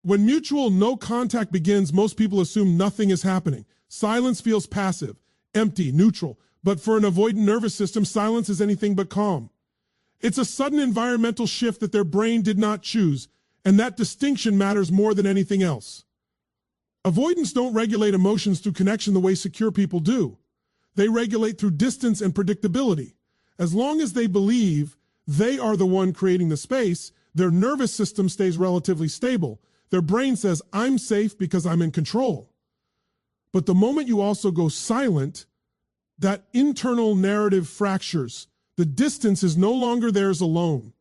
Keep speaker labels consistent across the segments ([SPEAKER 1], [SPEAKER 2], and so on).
[SPEAKER 1] When mutual no contact begins, most people assume nothing is happening. Silence feels passive, empty, neutral. But for an avoidant nervous system, silence is anything but calm. It's a sudden environmental shift that their brain did not choose, and that distinction matters more than anything else. Avoidants don't regulate emotions through connection the way secure people do. They regulate through distance and predictability. As long as they believe they are the one creating the space, their nervous system stays relatively stable. Their brain says, I'm safe because I'm in control. But the moment you also go silent, that internal narrative fractures. The distance is no longer theirs alone.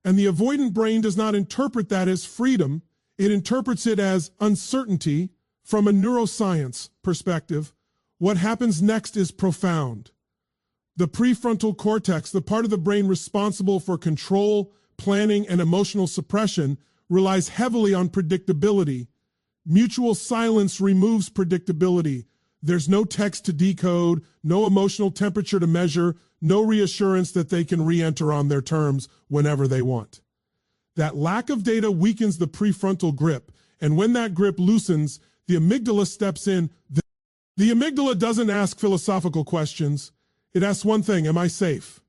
[SPEAKER 1] And the avoidant brain does not interpret that as freedom. It interprets it as uncertainty. From a neuroscience perspective, what happens next is profound. The prefrontal cortex, the part of the brain responsible for control, planning, and emotional suppression, relies heavily on predictability. Mutual silence removes predictability. There's no text to decode, no emotional temperature to measure, no reassurance that they can re-enter on their terms whenever they want. That lack of data weakens the prefrontal grip, and when that grip loosens, the amygdala steps in. The amygdala doesn't ask philosophical questions. It asks one thing, am I safe?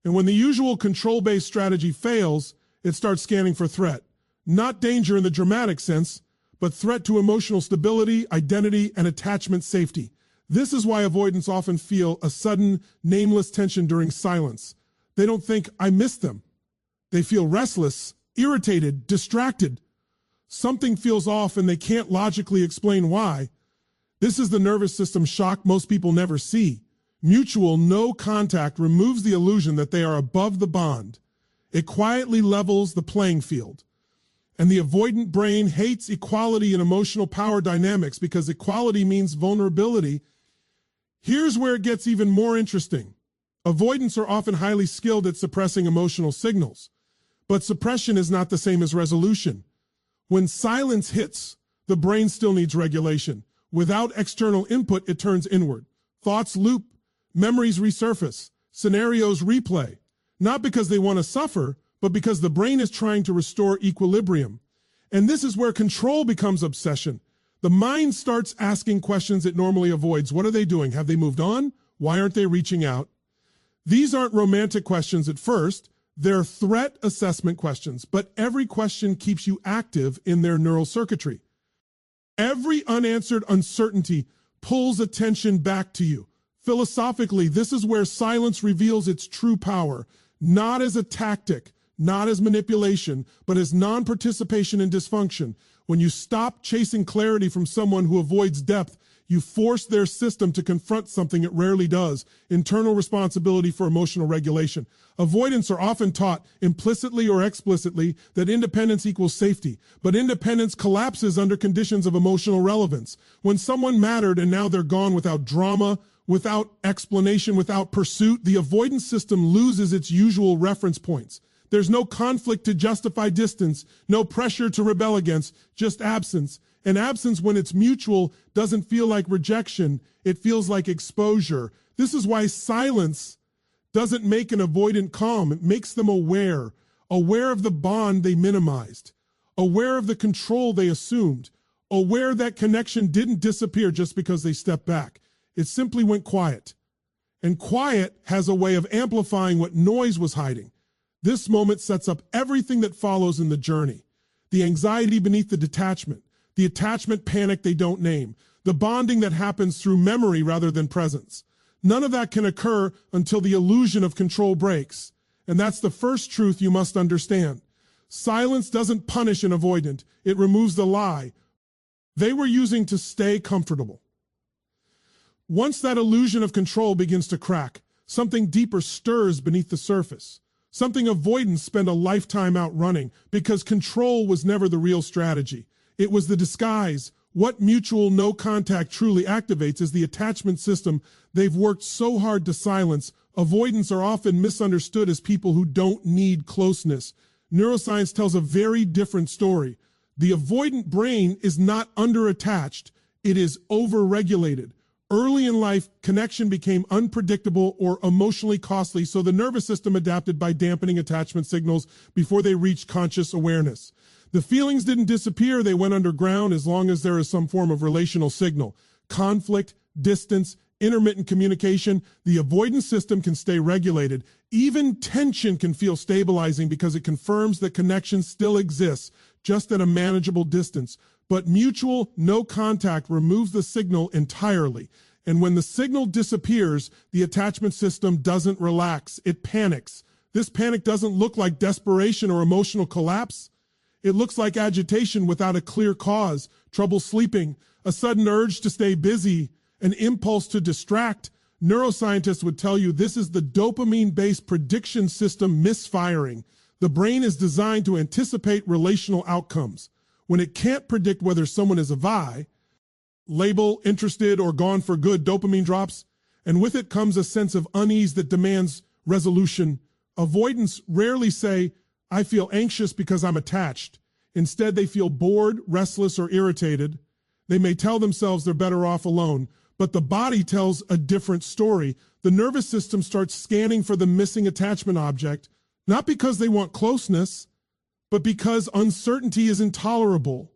[SPEAKER 1] And when the usual control-based strategy fails, it starts scanning for threat. Not danger in the dramatic sense, but threat to emotional stability, identity, and attachment safety. This is why avoidants often feel a sudden, nameless tension during silence. They don't think, I miss them. They feel restless, irritated, distracted. Something feels off and they can't logically explain why. This is the nervous system shock most people never see. Mutual no contact removes the illusion that they are above the bond. It quietly levels the playing field. And the avoidant brain hates equality in emotional power dynamics because equality means vulnerability. Here's where it gets even more interesting. Avoidants are often highly skilled at suppressing emotional signals, but suppression is not the same as resolution. When silence hits, the brain still needs regulation. Without external input, it turns inward. Thoughts loop, memories resurface, scenarios replay, not because they want to suffer, but because the brain is trying to restore equilibrium. And this is where control becomes obsession. The mind starts asking questions it normally avoids. What are they doing? Have they moved on? Why aren't they reaching out? These aren't romantic questions at first. They're threat assessment questions, but every question keeps you active in their neural circuitry. Every unanswered uncertainty pulls attention back to you. Philosophically, this is where silence reveals its true power, not as a tactic, not as manipulation, but as non-participation in dysfunction. When you stop chasing clarity from someone who avoids depth, you force their system to confront something it rarely does, internal responsibility for emotional regulation. Avoidants are often taught, implicitly or explicitly, that independence equals safety, but independence collapses under conditions of emotional relevance. When someone mattered and now they're gone without drama, without explanation, without pursuit, the avoidance system loses its usual reference points. There's no conflict to justify distance, no pressure to rebel against, just absence. And absence, when it's mutual, doesn't feel like rejection. It feels like exposure. This is why silence doesn't make an avoidant calm. It makes them aware of the bond they minimized, aware of the control they assumed, aware that connection didn't disappear just because they stepped back. It simply went quiet. And quiet has a way of amplifying what noise was hiding. This moment sets up everything that follows in the journey. The anxiety beneath the detachment, the attachment panic they don't name, the bonding that happens through memory rather than presence. None of that can occur until the illusion of control breaks. And that's the first truth you must understand. Silence doesn't punish an avoidant. It removes the lie they were using to stay comfortable. Once that illusion of control begins to crack, something deeper stirs beneath the surface. Something avoidants spend a lifetime outrunning because control was never the real strategy. It was the disguise. What mutual no contact truly activates is the attachment system they've worked so hard to silence. Avoidants are often misunderstood as people who don't need closeness. Neuroscience tells a very different story. The avoidant brain is not underattached. It is overregulated. Early in life, connection became unpredictable or emotionally costly, so the nervous system adapted by dampening attachment signals before they reached conscious awareness. The feelings didn't disappear, they went underground as long as there is some form of relational signal. Conflict, distance, intermittent communication, the avoidance system can stay regulated. Even tension can feel stabilizing because it confirms that connection still exists, just at a manageable distance. But mutual no contact removes the signal entirely. And when the signal disappears, the attachment system doesn't relax. It panics. This panic doesn't look like desperation or emotional collapse. It looks like agitation without a clear cause, trouble sleeping, a sudden urge to stay busy, an impulse to distract. Neuroscientists would tell you this is the dopamine-based prediction system misfiring. The brain is designed to anticipate relational outcomes. When it can't predict whether someone is a vi, label, interested, or gone for good, dopamine drops, and with it comes a sense of unease that demands resolution. Avoidants rarely say, I feel anxious because I'm attached. Instead, they feel bored, restless, or irritated. They may tell themselves they're better off alone, but the body tells a different story. The nervous system starts scanning for the missing attachment object, not because they want closeness, but because uncertainty is intolerable.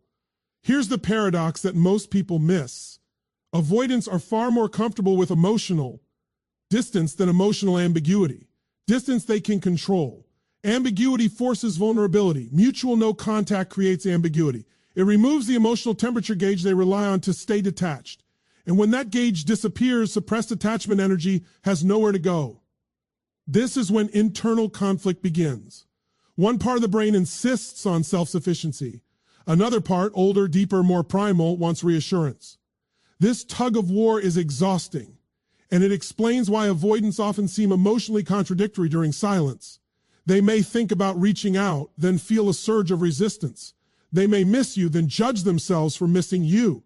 [SPEAKER 1] Here's the paradox that most people miss. Avoidants are far more comfortable with emotional distance than emotional ambiguity. Distance they can control. Ambiguity forces vulnerability. Mutual no contact creates ambiguity. It removes the emotional temperature gauge they rely on to stay detached. And when that gauge disappears, suppressed attachment energy has nowhere to go. This is when internal conflict begins. One part of the brain insists on self-sufficiency. Another part, older, deeper, more primal, wants reassurance. This tug of war is exhausting, and it explains why avoidants often seem emotionally contradictory during silence. They may think about reaching out, then feel a surge of resistance. They may miss you, then judge themselves for missing you.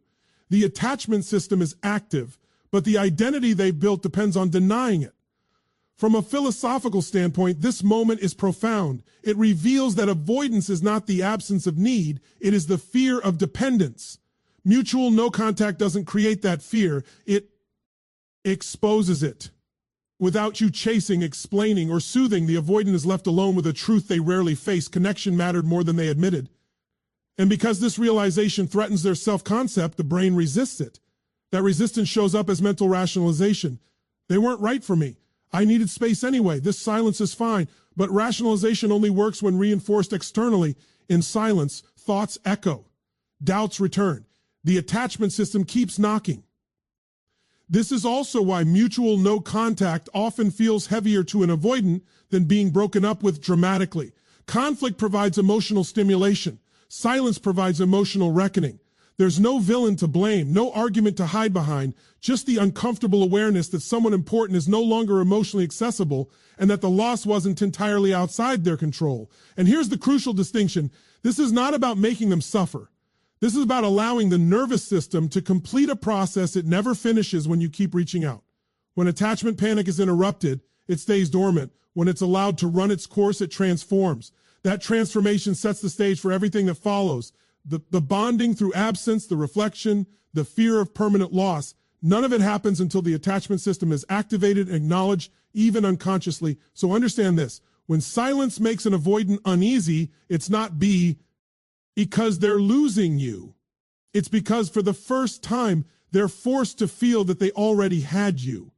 [SPEAKER 1] The attachment system is active, but the identity they've built depends on denying it. From a philosophical standpoint, this moment is profound. It reveals that avoidance is not the absence of need, it is the fear of dependence. Mutual no contact doesn't create that fear, it exposes it. Without you chasing, explaining, or soothing, the avoidant is left alone with a truth they rarely face. Connection mattered more than they admitted. And because this realization threatens their self-concept, the brain resists it. That resistance shows up as mental rationalization. They weren't right for me. I needed space anyway. This silence is fine. But rationalization only works when reinforced externally. In silence, thoughts echo. Doubts return. The attachment system keeps knocking. This is also why mutual no contact often feels heavier to an avoidant than being broken up with dramatically. Conflict provides emotional stimulation. Silence provides emotional reckoning. There's no villain to blame, no argument to hide behind, just the uncomfortable awareness that someone important is no longer emotionally accessible and that the loss wasn't entirely outside their control. And here's the crucial distinction. This is not about making them suffer. This is about allowing the nervous system to complete a process it never finishes when you keep reaching out. When attachment panic is interrupted, it stays dormant. When it's allowed to run its course, it transforms. That transformation sets the stage for everything that follows. The bonding through absence, the reflection, the fear of permanent loss, none of it happens until the attachment system is activated, acknowledged, even unconsciously. So understand this. When silence makes an avoidant uneasy, it's not because they're losing you. It's because for the first time, they're forced to feel that they already had you.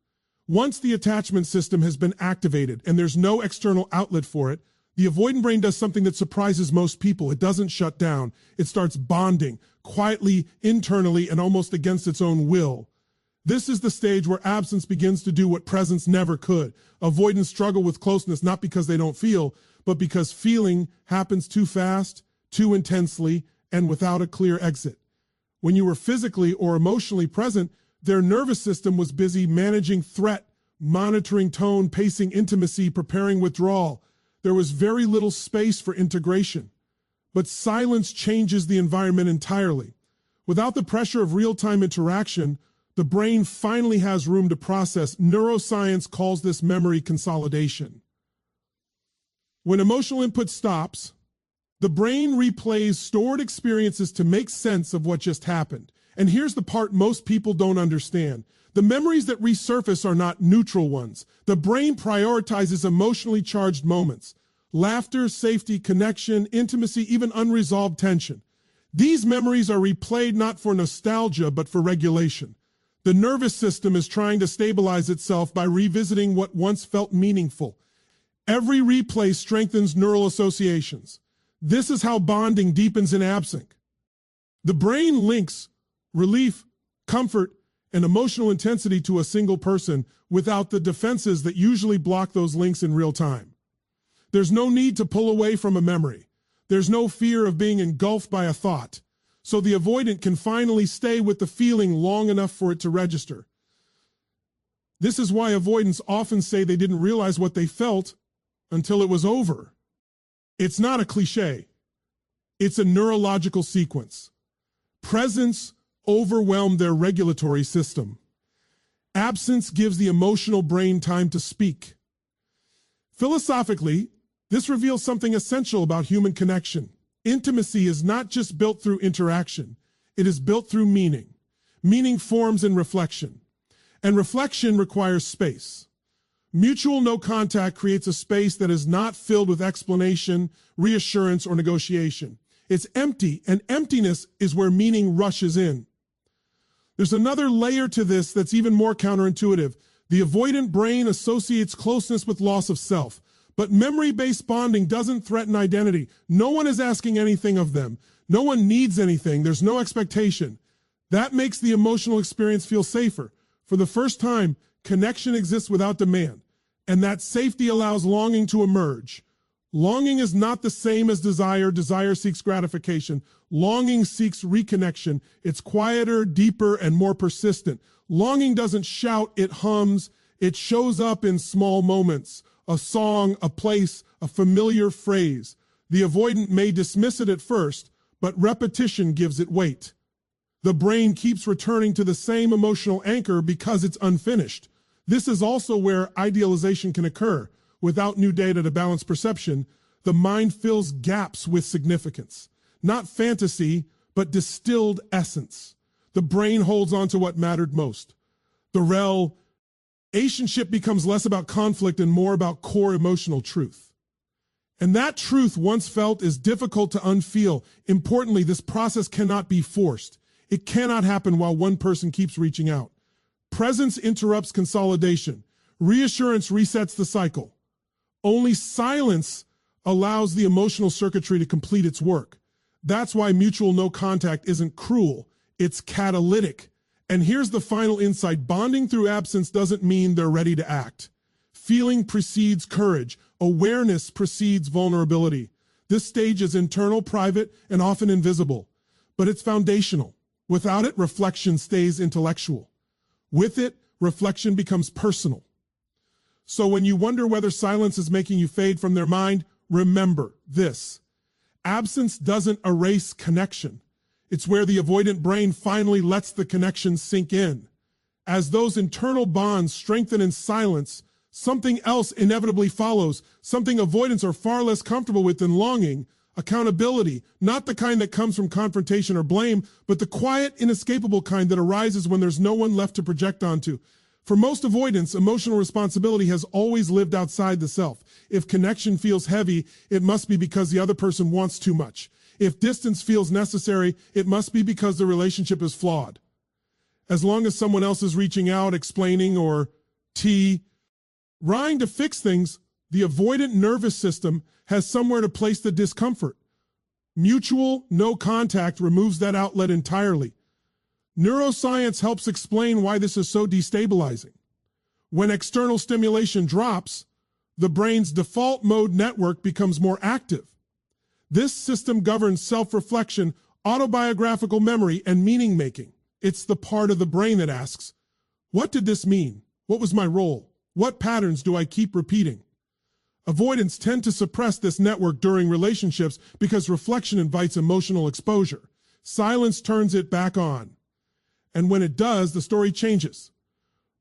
[SPEAKER 1] Once the attachment system has been activated and there's no external outlet for it, the avoidant brain does something that surprises most people. It doesn't shut down. It starts bonding, quietly, internally, and almost against its own will. This is the stage where absence begins to do what presence never could. Avoidants struggle with closeness not because they don't feel, but because feeling happens too fast, too intensely, and without a clear exit. When you were physically or emotionally present, their nervous system was busy managing threat, monitoring tone, pacing intimacy, preparing withdrawal. There was very little space for integration. But silence changes the environment entirely. Without the pressure of real-time interaction, the brain finally has room to process. Neuroscience calls this memory consolidation. When emotional input stops, the brain replays stored experiences to make sense of what just happened. And here's the part most people don't understand. The memories that resurface are not neutral ones. The brain prioritizes emotionally charged moments. Laughter, safety, connection, intimacy, even unresolved tension. These memories are replayed not for nostalgia, but for regulation. The nervous system is trying to stabilize itself by revisiting what once felt meaningful. Every replay strengthens neural associations. This is how bonding deepens in absence. The brain links relief, comfort, and emotional intensity to a single person without the defenses that usually block those links in real time. There's no need to pull away from a memory. There's no fear of being engulfed by a thought. So the avoidant can finally stay with the feeling long enough for it to register. This is why avoidants often say they didn't realize what they felt until it was over. It's not a cliche. It's a neurological sequence. Presence overwhelmed their regulatory system. Absence gives the emotional brain time to speak. Philosophically, this reveals something essential about human connection. Intimacy is not just built through interaction. It is built through meaning. Meaning forms in reflection. And reflection requires space. Mutual no contact creates a space that is not filled with explanation, reassurance, or negotiation. It's empty, and emptiness is where meaning rushes in. There's another layer to this that's even more counterintuitive. The avoidant brain associates closeness with loss of self. But memory-based bonding doesn't threaten identity. No one is asking anything of them. No one needs anything. There's no expectation. That makes the emotional experience feel safer. For the first time, connection exists without demand, and that safety allows longing to emerge. Longing is not the same as desire. Desire seeks gratification. Longing seeks reconnection. It's quieter, deeper, and more persistent. Longing doesn't shout, it hums. It shows up in small moments. A song, a place, a familiar phrase. The avoidant may dismiss it at first, but repetition gives it weight. The brain keeps returning to the same emotional anchor because it's unfinished. This is also where idealization can occur. Without new data to balance perception, the mind fills gaps with significance. Not fantasy, but distilled essence. The brain holds on to what mattered most. The relationship becomes less about conflict and more about core emotional truth. And that truth, once felt, is difficult to unfeel. Importantly, this process cannot be forced. It cannot happen while one person keeps reaching out. Presence interrupts consolidation. Reassurance resets the cycle. Only silence allows the emotional circuitry to complete its work. That's why mutual no contact isn't cruel. It's catalytic. And here's the final insight. Bonding through absence doesn't mean they're ready to act. Feeling precedes courage. Awareness precedes vulnerability. This stage is internal, private, and often invisible. But it's foundational. Without it, reflection stays intellectual. With it, reflection becomes personal. So when you wonder whether silence is making you fade from their mind, remember this. Absence doesn't erase connection. It's where the avoidant brain finally lets the connection sink in. As those internal bonds strengthen in silence, something else inevitably follows, something avoidants are far less comfortable with than longing. Accountability, not the kind that comes from confrontation or blame, but the quiet, inescapable kind that arises when there's no one left to project onto. For most avoidants, emotional responsibility has always lived outside the self. If connection feels heavy, it must be because the other person wants too much. If distance feels necessary, it must be because the relationship is flawed. As long as someone else is reaching out, explaining, or trying to fix things, the avoidant nervous system has somewhere to place the discomfort. Mutual no contact removes that outlet entirely. Neuroscience helps explain why this is so destabilizing. When external stimulation drops, the brain's default mode network becomes more active. This system governs self-reflection, autobiographical memory, and meaning-making. It's the part of the brain that asks, what did this mean? What was my role? What patterns do I keep repeating? Avoidants tend to suppress this network during relationships because reflection invites emotional exposure. Silence turns it back on. And when it does, the story changes.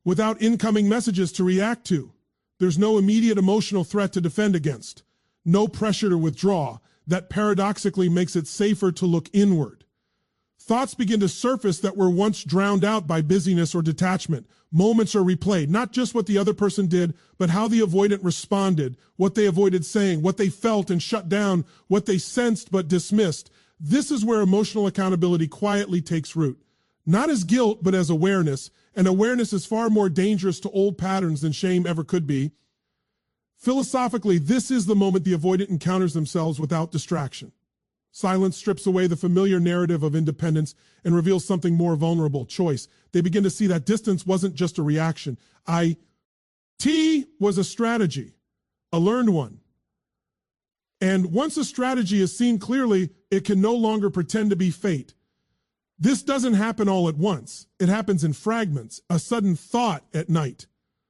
[SPEAKER 1] Without incoming messages to react to, there's no immediate emotional threat to defend against, no pressure to withdraw. That paradoxically makes it safer to look inward. Thoughts begin to surface that were once drowned out by busyness or detachment. Moments are replayed, not just what the other person did, but how the avoidant responded, what they avoided saying, what they felt and shut down, what they sensed but dismissed. This is where emotional accountability quietly takes root. Not as guilt, but as awareness. And awareness is far more dangerous to old patterns than shame ever could be. Philosophically, this is the moment the avoidant encounters themselves without distraction. Silence strips away the familiar narrative of independence and reveals something more vulnerable, choice. They begin to see that distance wasn't just a reaction. IT was a strategy, a learned one. And once a strategy is seen clearly, it can no longer pretend to be fate. This doesn't happen all at once. It happens in fragments, a sudden thought at night,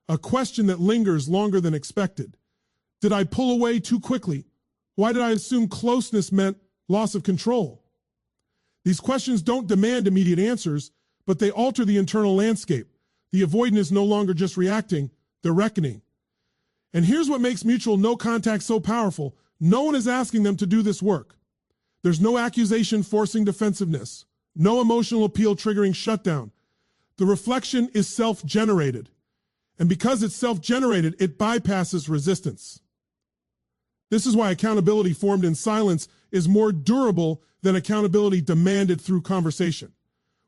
[SPEAKER 1] a question that lingers longer than expected. Did I pull away too quickly? Why did I assume closeness meant loss of control? These questions don't demand immediate answers, but they alter the internal landscape. The avoidant is no longer just reacting, they're reckoning. And here's what makes mutual no contact so powerful. No one is asking them to do this work. There's no accusation forcing defensiveness, no emotional appeal triggering shutdown. The reflection is self-generated. And because it's self-generated, it bypasses resistance. This is why accountability formed in silence is more durable than accountability demanded through conversation.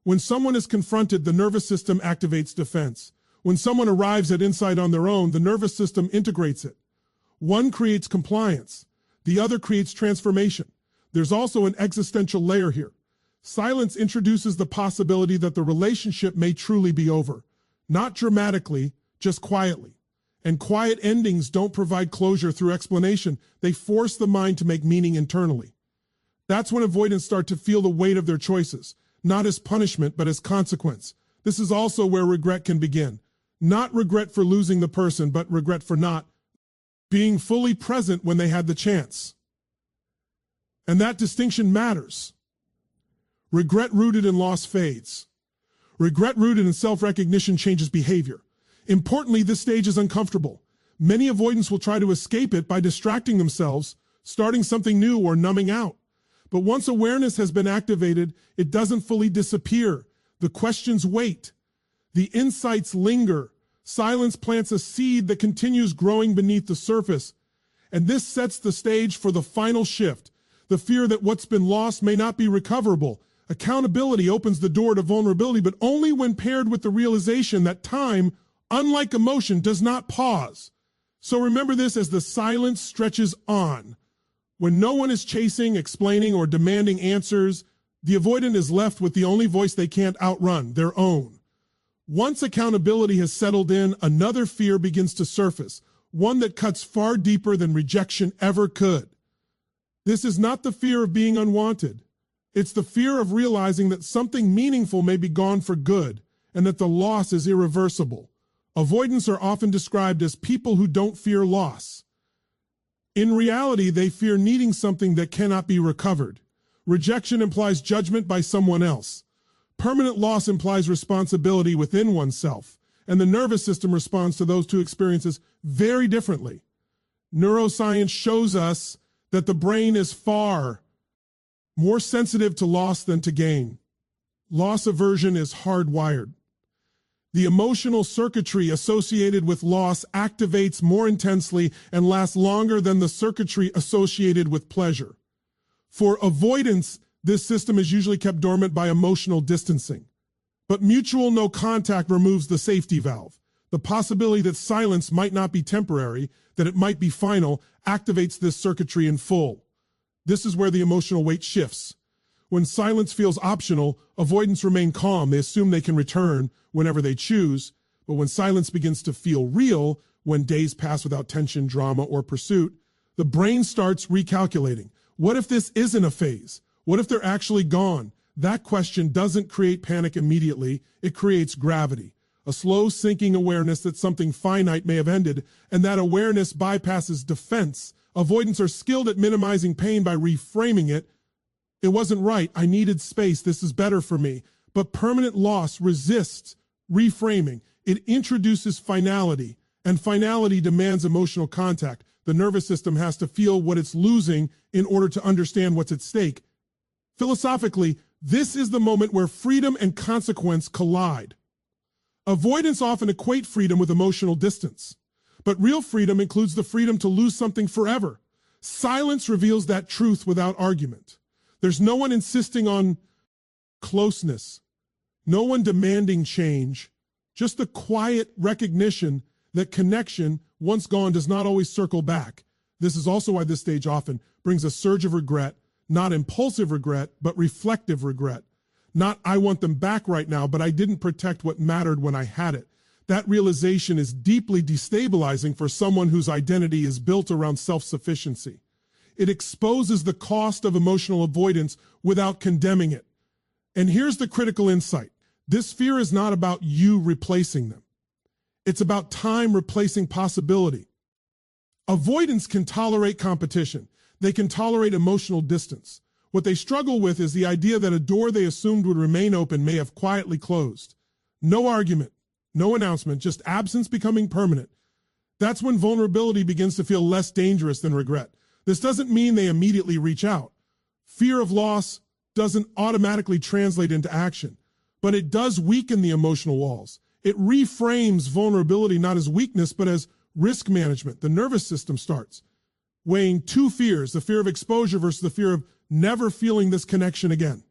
[SPEAKER 1] When someone is confronted, the nervous system activates defense. When someone arrives at insight on their own, the nervous system integrates it. One creates compliance. The other creates transformation. There's also an existential layer here. Silence introduces the possibility that the relationship may truly be over. Not dramatically, just quietly. And quiet endings don't provide closure through explanation. They force the mind to make meaning internally. That's when avoidants start to feel the weight of their choices, not as punishment, but as consequence. This is also where regret can begin. Not regret for losing the person, but regret for not being fully present when they had the chance. And that distinction matters. Regret rooted in loss fades. Regret rooted in self-recognition changes behavior. Importantly, this stage is uncomfortable. Many avoidants will try to escape it by distracting themselves, starting something new, or numbing out. But once awareness has been activated, it doesn't fully disappear. The questions wait. The insights linger. Silence plants a seed that continues growing beneath the surface. And this sets the stage for the final shift. The fear that what's been lost may not be recoverable. Accountability opens the door to vulnerability, but only when paired with the realization that time, unlike emotion, does not pause. So remember this as the silence stretches on. When no one is chasing, explaining, or demanding answers, the avoidant is left with the only voice they can't outrun, their own. Once accountability has settled in, another fear begins to surface, one that cuts far deeper than rejection ever could. This is not the fear of being unwanted. It's the fear of realizing that something meaningful may be gone for good, and that the loss is irreversible. Avoidants are often described as people who don't fear loss. In reality, they fear needing something that cannot be recovered. Rejection implies judgment by someone else. Permanent loss implies responsibility within oneself, and the nervous system responds to those two experiences very differently. Neuroscience shows us that the brain is far more sensitive to loss than to gain. Loss aversion is hardwired. The emotional circuitry associated with loss activates more intensely and lasts longer than the circuitry associated with pleasure. For avoidance, this system is usually kept dormant by emotional distancing. But mutual no contact removes the safety valve. The possibility that silence might not be temporary, that it might be final, activates this circuitry in full. This is where the emotional weight shifts. When silence feels optional, avoidants remain calm. They assume they can return whenever they choose. But when silence begins to feel real, when days pass without tension, drama, or pursuit, the brain starts recalculating. What if this isn't a phase? What if they're actually gone? That question doesn't create panic immediately. It creates gravity, a slow sinking awareness that something finite may have ended, and that awareness bypasses defense. Avoidants are skilled at minimizing pain by reframing it. It wasn't right. I needed space. This is better for me. But permanent loss resists reframing. It introduces finality, and finality demands emotional contact. The nervous system has to feel what it's losing in order to understand what's at stake. Philosophically, This is the moment where freedom and consequence collide. Avoidants often equate freedom with emotional distance, but real freedom includes the freedom to lose something forever. Silence reveals that truth without argument. There's no one insisting on closeness, no one demanding change, just the quiet recognition that connection, once gone, does not always circle back. This is also why this stage often brings a surge of regret, not impulsive regret, but reflective regret. Not, I want them back right now, but I didn't protect what mattered when I had it. That realization is deeply destabilizing for someone whose identity is built around self-sufficiency. It exposes the cost of emotional avoidance without condemning it. And here's the critical insight. This fear is not about you replacing them. It's about time replacing possibility. Avoidants can tolerate competition. They can tolerate emotional distance. What they struggle with is the idea that a door they assumed would remain open may have quietly closed. No argument, no announcement, just absence becoming permanent. That's when vulnerability begins to feel less dangerous than regret. This doesn't mean they immediately reach out. Fear of loss doesn't automatically translate into action, but it does weaken the emotional walls. It reframes vulnerability not as weakness, but as risk management. The nervous system starts weighing two fears, the fear of exposure versus the fear of never feeling this connection again.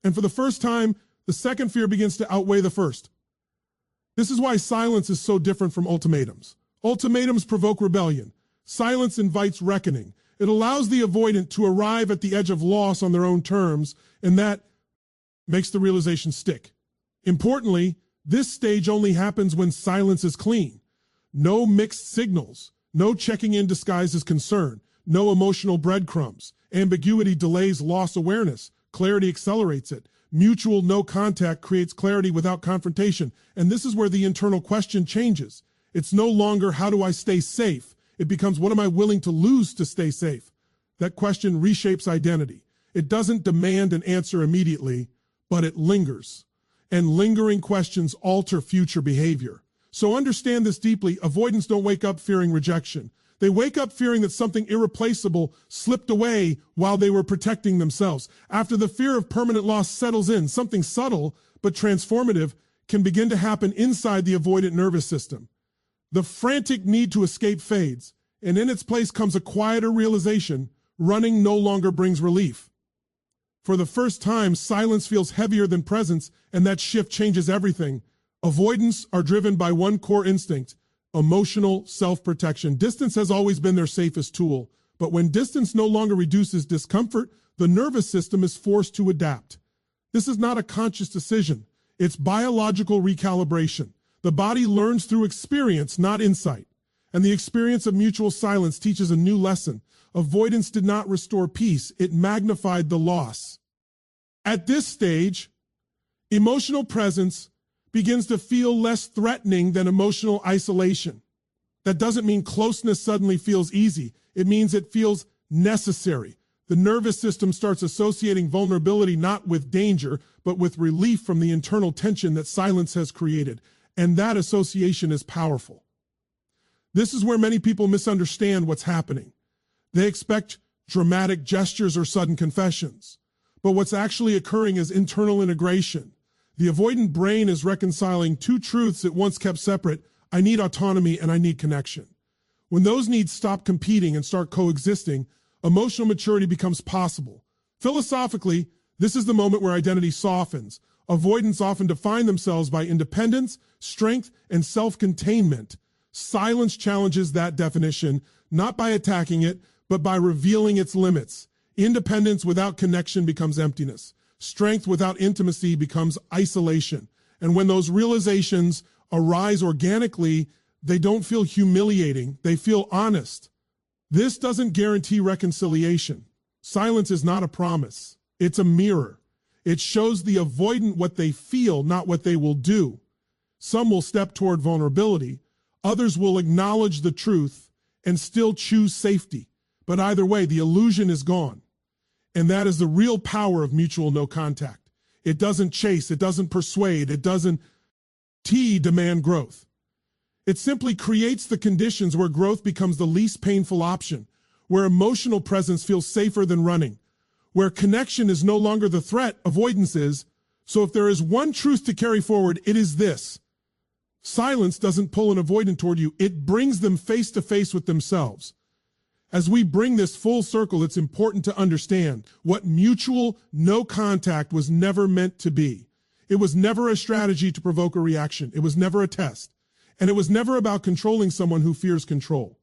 [SPEAKER 1] And for the first time, the second fear begins to outweigh the first. This is why silence is so different from ultimatums. Ultimatums provoke rebellion. Silence invites reckoning. It allows the avoidant to arrive at the edge of loss on their own terms, and that makes the realization stick. Importantly, this stage only happens when silence is clean. No mixed signals, no checking in disguised as concern, no emotional breadcrumbs. Ambiguity delays loss awareness. Clarity accelerates it. Mutual no contact creates clarity without confrontation. And this is where the internal question changes. It's no longer, how do I stay safe? It becomes, what am I willing to lose to stay safe? That question reshapes identity. It doesn't demand an answer immediately, but it lingers. And lingering questions alter future behavior. So understand this deeply. Avoidants don't wake up fearing rejection. They wake up fearing that something irreplaceable slipped away while they were protecting themselves. After the fear of permanent loss settles in, something subtle but transformative can begin to happen inside the avoidant nervous system. The frantic need to escape fades, and in its place comes a quieter realization: running no longer brings relief. For the first time, silence feels heavier than presence, and that shift changes everything. Avoidants are driven by one core instinct: emotional self-protection. Distance has always been their safest tool, but when distance no longer reduces discomfort, the nervous system is forced to adapt. This is not a conscious decision. It's biological recalibration. The body learns through experience, not insight. And the experience of mutual silence teaches a new lesson. Avoidance did not restore peace. It magnified the loss. At this stage, emotional presence begins to feel less threatening than emotional isolation. That doesn't mean closeness suddenly feels easy. It means it feels necessary. The nervous system starts associating vulnerability not with danger, but with relief from the internal tension that silence has created. And that association is powerful. This is where many people misunderstand what's happening. They expect dramatic gestures or sudden confessions. But what's actually occurring is internal integration. The avoidant brain is reconciling two truths it once kept separate: I need autonomy and I need connection. When those needs stop competing and start coexisting, emotional maturity becomes possible. Philosophically, this is the moment where identity softens. Avoidants often define themselves by independence, strength, and self-containment. Silence challenges that definition, not by attacking it, but by revealing its limits. Independence without connection becomes emptiness. Strength without intimacy becomes isolation. And when those realizations arise organically, they don't feel humiliating, they feel honest. This doesn't guarantee reconciliation. Silence is not a promise. It's a mirror. It shows the avoidant what they feel, not what they will do. Some will step toward vulnerability. Others will acknowledge the truth and still choose safety. But either way, the illusion is gone. And that is the real power of mutual no contact. It doesn't chase, it doesn't persuade, it doesn't demand growth. It simply creates the conditions where growth becomes the least painful option, where emotional presence feels safer than running, Where connection is no longer the threat, avoidance is. So if there is one truth to carry forward, it is this. Silence doesn't pull an avoidant toward you. It brings them face to face with themselves. As we bring this full circle, it's important to understand what mutual no contact was never meant to be. It was never a strategy to provoke a reaction. It was never a test. And it was never about controlling someone who fears control.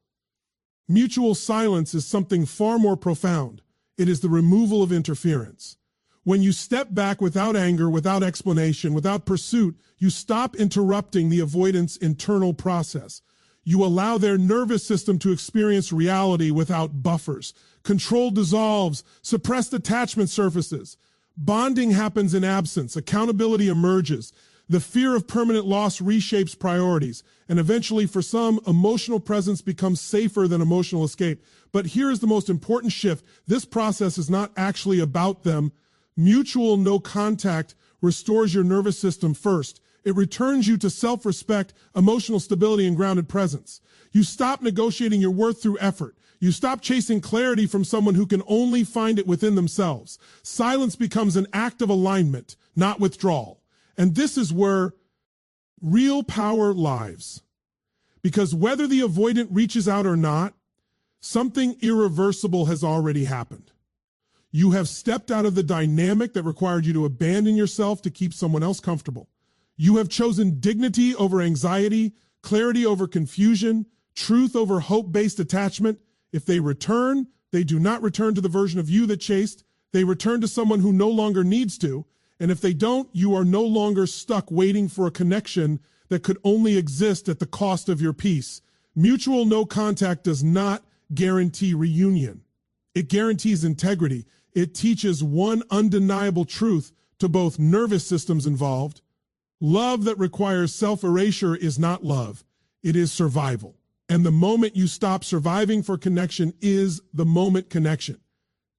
[SPEAKER 1] Mutual silence is something far more profound. It is the removal of interference. When you step back without anger, without explanation, without pursuit, you stop interrupting the avoidant's internal process. You allow their nervous system to experience reality without buffers. Control dissolves, suppressed attachment surfaces. Bonding happens in absence. Accountability emerges. The fear of permanent loss reshapes priorities. And eventually, for some, emotional presence becomes safer than emotional escape. But here is the most important shift. This process is not actually about them. Mutual no contact restores your nervous system first. It returns you to self-respect, emotional stability, and grounded presence. You stop negotiating your worth through effort. You stop chasing clarity from someone who can only find it within themselves. Silence becomes an act of alignment, not withdrawal. And this is where real power lies. Because whether the avoidant reaches out or not, something irreversible has already happened. You have stepped out of the dynamic that required you to abandon yourself to keep someone else comfortable. You have chosen dignity over anxiety, clarity over confusion, truth over hope-based attachment. If they return, they do not return to the version of you that chased. They return to someone who no longer needs to. And if they don't, you are no longer stuck waiting for a connection that could only exist at the cost of your peace. Mutual no contact does not guarantee reunion. It guarantees integrity. It teaches one undeniable truth to both nervous systems involved. Love that requires self-erasure is not love. It is survival. And the moment you stop surviving for connection is the moment connection,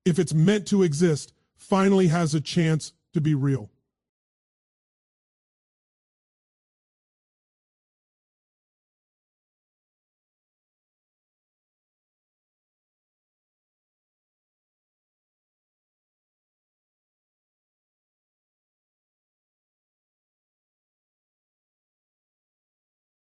[SPEAKER 1] if it's meant to exist, finally has a chance to be real.